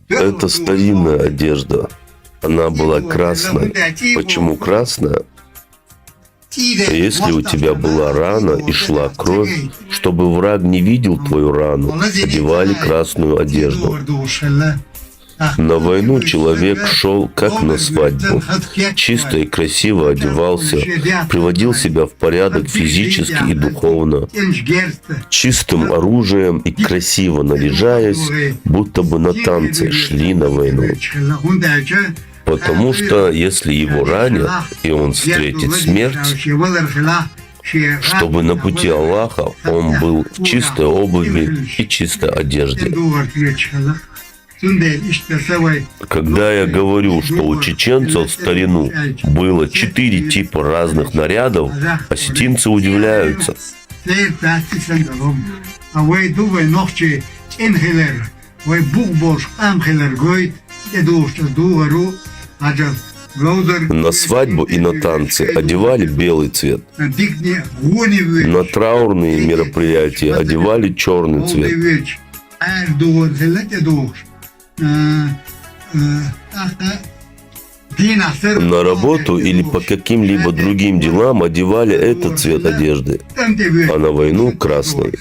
Это старинная одежда. Она была красной. Почему красная? Если у тебя была рана и шла кровь, чтобы враг не видел твою рану, одевали красную одежду. На войну человек шел как на свадьбу. Чисто и красиво одевался, приводил себя в порядок физически и духовно. Чистым оружием и красиво наряжаясь, будто бы на танцы шли на войну. Потому что если его ранят, и он встретит смерть, чтобы на пути Аллаха он был в чистой обуви и чистой одежде. Когда я говорю, что у чеченцев в старину было 4 типа разных нарядов, осетинцы удивляются. На свадьбу и на танцы одевали белый цвет. На траурные мероприятия одевали черный цвет. На работу или по каким-либо другим делам одевали этот цвет одежды, а на войну – красный.